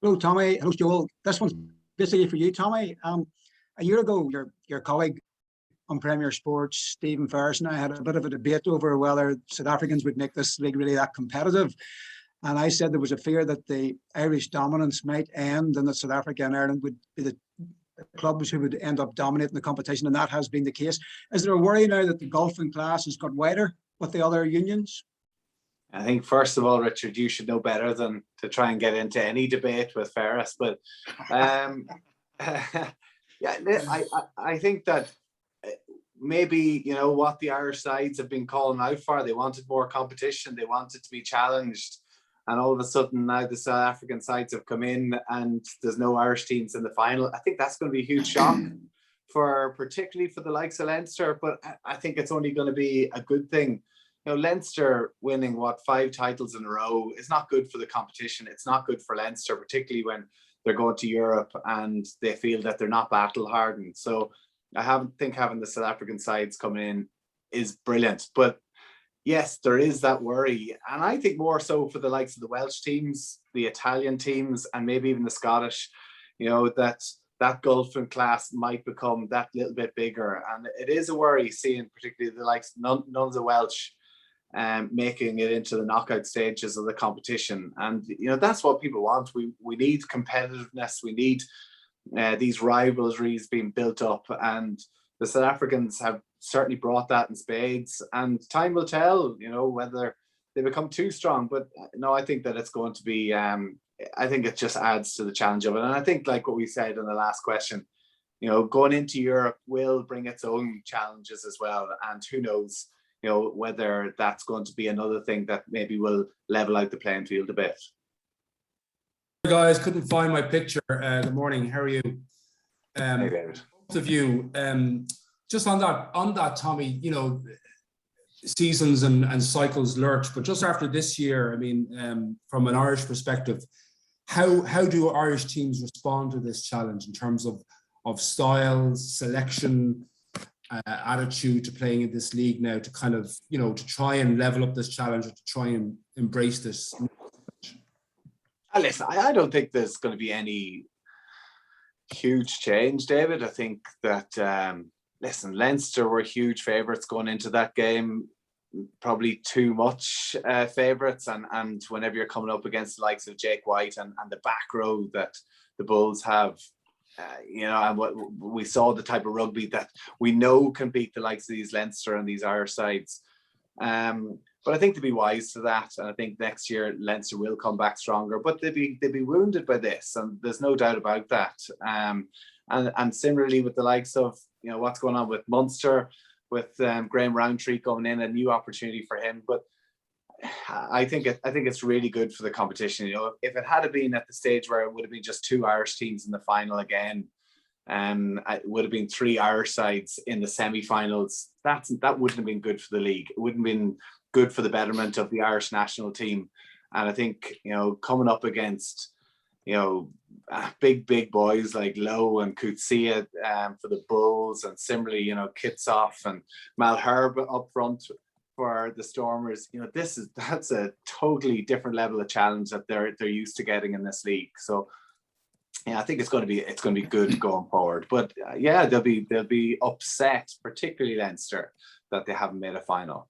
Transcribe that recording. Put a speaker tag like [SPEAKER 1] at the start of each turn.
[SPEAKER 1] Hello, Tommy. Hello, Joel. This one's basically for you, Tommy. A year ago, your colleague on Premier Sports, Stephen Ferris, and I had a bit of a debate over whether South Africans would make this league really that competitive. And I said there was a fear that the Irish dominance might end and that South Africa and Ireland would be the clubs who would end up dominating the competition, and that has been the case. Is there a worry now that the golfing class has got wider with the other unions?
[SPEAKER 2] I think, first of all, Richard, you should know better than to try and get into any debate with Ferris. But I think that maybe, what the Irish sides have been calling out for, they wanted more competition, they wanted to be challenged. And all of a sudden now the South African sides have come in and there's no Irish teams in the final. I think that's going to be a huge shock particularly for the likes of Leinster, but I think it's only going to be a good thing. Leinster winning 5 titles in a row is not good for the competition. It's not good for Leinster, particularly when they're going to Europe and they feel that they're not battle hardened. So I think having the South African sides coming in is brilliant. But yes, there is that worry. And I think more so for the likes of the Welsh teams, the Italian teams, and maybe even the Scottish, that golfing class might become that little bit bigger. And it is a worry seeing particularly the likes, none of the Welsh making it into the knockout stages of the competition. And that's what people want. We need competitiveness. We need these rivalries being built up, and the South Africans have certainly brought that in spades, and time will tell whether they become too strong. But no, I think that it's going to be I think it just adds to the challenge of it. And I think, like what we said in the last question, going into Europe will bring its own challenges as well, and who knows whether that's going to be another thing that maybe will level out the playing field a bit.
[SPEAKER 3] Guys, couldn't find my picture. Good morning. How are you?
[SPEAKER 2] Hey, David.
[SPEAKER 3] Both of you. Just on that, Tommy. Seasons and cycles lurch, but just after this year, I mean, from an Irish perspective, how do Irish teams respond to this challenge in terms of styles, selection, attitude to playing in this league now, to kind of to try and level up this challenge, or to try and embrace this?
[SPEAKER 2] Listen, I don't think there's going to be any huge change, David. I think that listen, Leinster were huge favourites going into that game, probably too much favourites, and whenever you're coming up against the likes of Jake White and the back row that the Bulls have, and what we saw, the type of rugby that we know can beat the likes of these Leinster and these Irish sides. But I think to be wise to that, and I think next year Leinster will come back stronger, but they'd be wounded by this, and there's no doubt about that. And similarly with the likes of what's going on with Munster, with Graham Rowntree coming in, a new opportunity for him. But I think it's really good for the competition. If it had been at the stage where it would have been just 2 Irish teams in the final again, it would have been 3 Irish sides in the semi-finals. That wouldn't have been good for the league. It wouldn't have been good for the betterment of the Irish national team. And I think coming up against big boys like Lowe and Coetzee for the Bulls, and similarly Kitsoff and Malherbe up front for the Stormers, that's a totally different level of challenge that they're used to getting in this league. So I think it's going to be good going forward. But they'll be upset, particularly Leinster, that they haven't made a final.